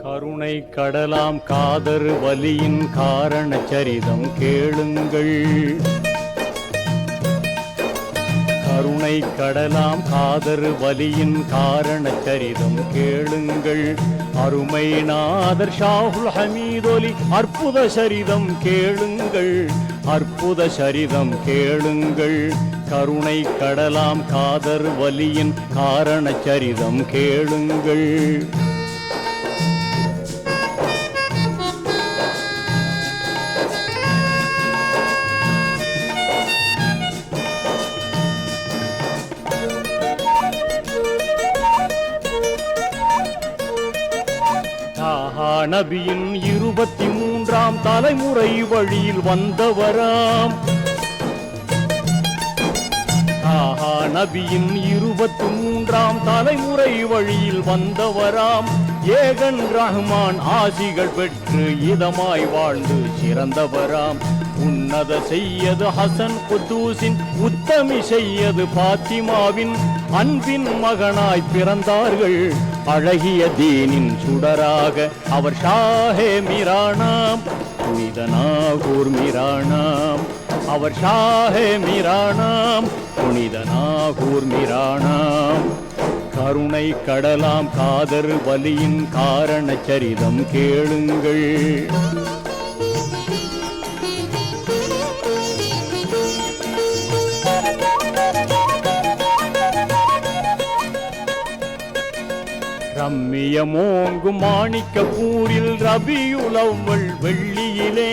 கருணை கடலாம் காதர் வலியின் காரண சரிதம் கேளுங்கள். கருணை கடலாம் காதர் வலியின் காரண சரிதம் கேளுங்கள். அருமை நாதர் ஷாஹுல் ஹமீதொலி அற்புத சரிதம் கேளுங்கள். அற்புத சரிதம் கேளுங்கள். கருணை கடலாம் காதர் வலியின் காரண சரிதம் கேளுங்கள். நபியின் 23ஆம் தலைமுறை வழியில் வந்தவராம். நபியின் 23ஆம் தலைமுறை வழியில் வந்தவராம். ஏகன் ரஹ்மான் ஆசிகள் பெற்று இதமாய் வாழ்ந்து சிறந்தவராம். உன்னத செய்யது ஹசன் குத்தூசின் உத்தமி செய்யது பாத்திமாவின் அன்பின் மகனாய் பிறந்தார்கள். அழகிய தீனின் சுடராக அவர் ஷாஹே மிரானாம். புனித நாகூர் மிரானாம். அவர் ஷாஹே மிரானாம். புனித நாகூர் மிரானாம். கருணை கடலாம் காதர் வலியின் காரண சரிதம் கேளுங்கள். ரம்மியமோங்கும் மாணிக்கப்பூரில் ரபியுல் அவ்வல் வெள்ளியிலே.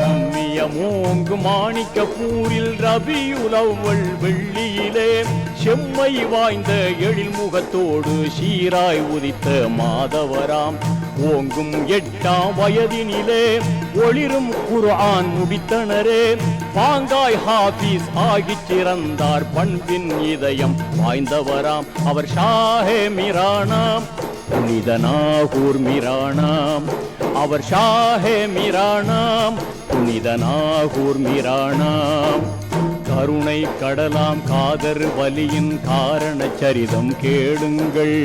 ரம்மியமோங்கும் மாணிக்கப்பூரில் ரபியுல் அவ்வல் வெள்ளியிலே. செம்மை வாய்ந்த எழில் முகத்தோடு சீராய் உதித்த மாதவராம். ஓங்கும் 8ஆம் வயதினிலே ஒளிரும் குர்ஆன் முடித்தனரே. பாங்காய் ஹாஃபீஸ் ஆகிச் சிறந்தார் பண்பின் இதயம் வாய்ந்தவராம். அவர் ஷாஹே மிரானாம். புனித நாகூர் மிரானாம். அவர் ஷாஹே மிரானாம். புனித நாகூர் மிரானாம். கருணை கடலாம் காதர் வலியின் காரண சரிதம் கேளுங்கள்.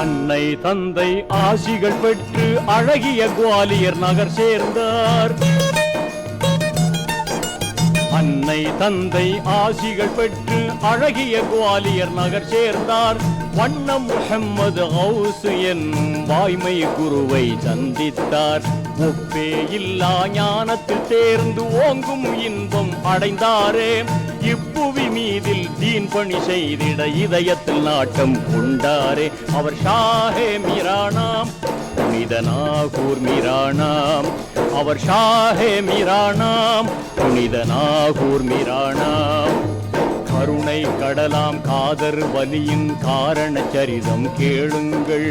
அன்னை தந்தை ஆசிகள் பெற்று அழகிய குவாலியர் நகர் சேர்ந்தார். அன்னை தந்தை ஆசிகள் பெற்று அழகிய குவாலியர் நகர் சேர்ந்தார். வண்ணம் முஹம்மது கௌஸ் என்னும் வாய்மை குருவை சந்தித்தார். ஒப்பே இல்லா ஞானத்தில் தேர்ந்து ஓங்கும் இன்பம் அடைந்தாரே. இப்புவி மீதில் தீன் பணி செய்திட இதயத்தில் நாட்டம் கொண்டாரே. அவர் ஷாஹே மிரானாம். புனித நாகூர் மிரானாம். அவர் ஷாஹே மிரானாம். புனித நாகூர் மிரானாம். கருணை கடலாம் காதர் வலியின் காரண சரிதம் கேளுங்கள்.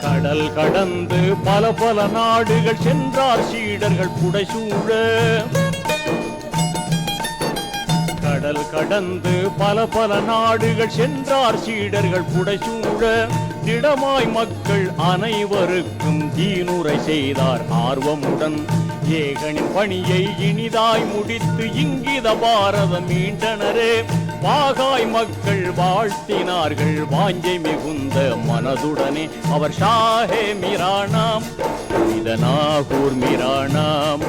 கடல் கடந்து பல பல நாடுகள் சென்றார் சீடர்கள் புடைசூழ. கடல் கடந்து பல பல நாடுகள் சென்றார் சீடர்கள் புடைசூழ. திடமாய் மக்கள் அனைவருக்கும் தீனுரை செய்தார் ஆர்வமுடன். ஏகனின் பணியை இனிதாய் முடித்து இங்கித பாரதம் மீண்டனரே. பாகாய் மக்கள் வாழ்த்தினார்கள் வாஞ்சை மிகுந்த மனதுடனே. அவர் ஷாஹே மிரானாம். புனித நாகூர் மிரானாம்.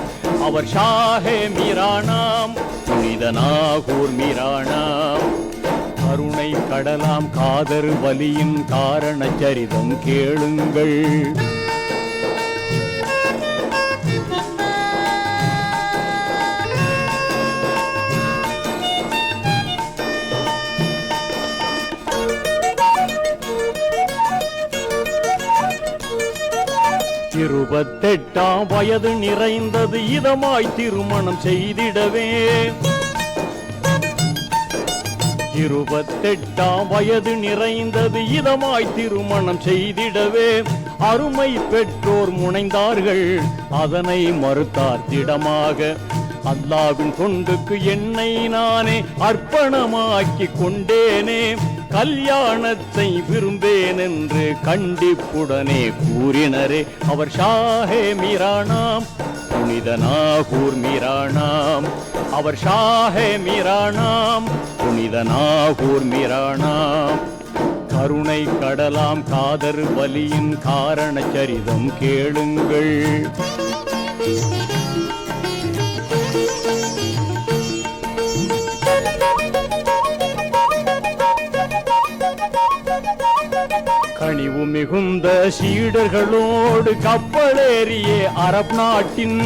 அவர் ஷாஹே மிரானாம். புனித நாகூர் மிரானாம். கருணை கடலாம் காதர் வலியின் காரண சரிதம் கேளுங்கள். இருபத்தெட்டாம் வயது நிறைந்தது இதமாய் திருமணம் செய்திடவே. 28ஆம் வயது நிறைந்தது இதமாய் திருமணம் செய்திடவே அருமை பெற்றோர் முனைந்தார்கள். அதனை மறுத்தார் திடமாக. அல்லாவின் தொண்டுக்கு என்னை நானே அர்ப்பணமாக்கி கொண்டேனே, கல்யாணத்தை விரும்பேன் என்று கண்டிப்புடனே கூறினரே. அவர் ஷாஹே மீரானாம், புனித நாகூர் மீரானாம். அவர் ஷாஹே மீரானாம், புனித நாகூர் மீரானாம். கருணை கடலாம் காதர் வலியின் காரண சரிதம் கேளுங்கள். கனிவு மிகுந்த சீடர்களோடு கப்பலேறிய அரபு நாட்டின்,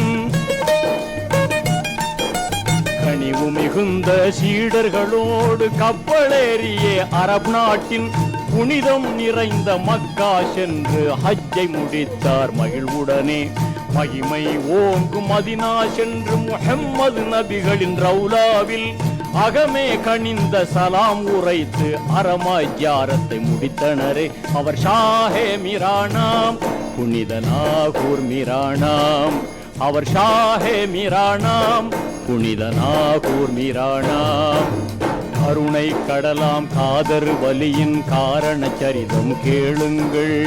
கனிவு மிகுந்த சீடர்களோடு கப்பலேறிய அரபு நாட்டின் புனிதம் நிறைந்த மக்கா சென்று ஹஜ்ஜை முடித்தார் மகிழ்வுடனே. மகிமை ஓங்கும் மதினா சென்று முஹம்மது நபிகளின் ரவுலாவில் அகமே கனிந்த சலாம் உரைத்து அரமாய் ஜியாரத்தை முடித்தனரே. அவர் ஷாஹே மீரானாம், புனித நாகூர் மீரானாம். அவர் ஷாஹே மீரானாம், புனித நாகூர் மீரானாம். கருணை கடலாம் காதர் வலியின் காரண சரிதம் கேளுங்கள்.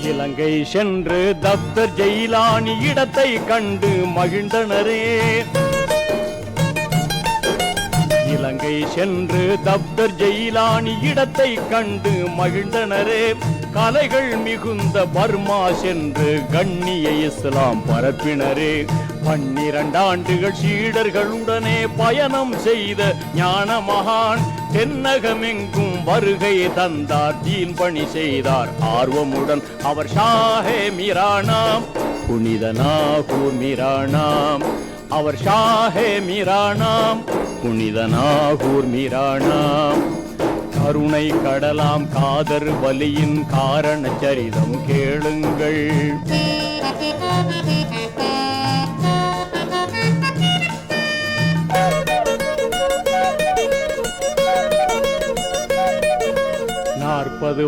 இலங்கை சென்று தப்தர் ஜெயிலானி இடத்தை கண்டு மகிழ்ந்தனரே. இலங்கை சென்று தப்தர் ஜெயிலானி இடத்தை கண்டு மகிழ்ந்தனரே. கலைகள் மிகுந்த பர்மா சென்று கண்ணிய இஸ்லாம் பரப்பினரே. 12 ஆண்டுகள் சீடர்களுடனே பயணம் செய்த ஞான மகான் தென்னகமெங்கும் வருகை தந்தார், தீன் பணி செய்தார் ஆர்வமுடன். அவர் ஷாஹே மீரானாம், புனித நாகூர் மீரானாம். அவர் ஷாஹே மீரானாம், புனித நாகூர் மீரானாம். கருணை கடலாம் காதர் வலியின் காரண சரிதம் கேளுங்கள்.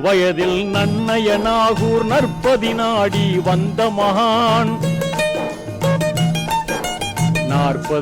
வயதில் நன்னய நாகூர் நற்பதி நாடி வந்த மகான். 40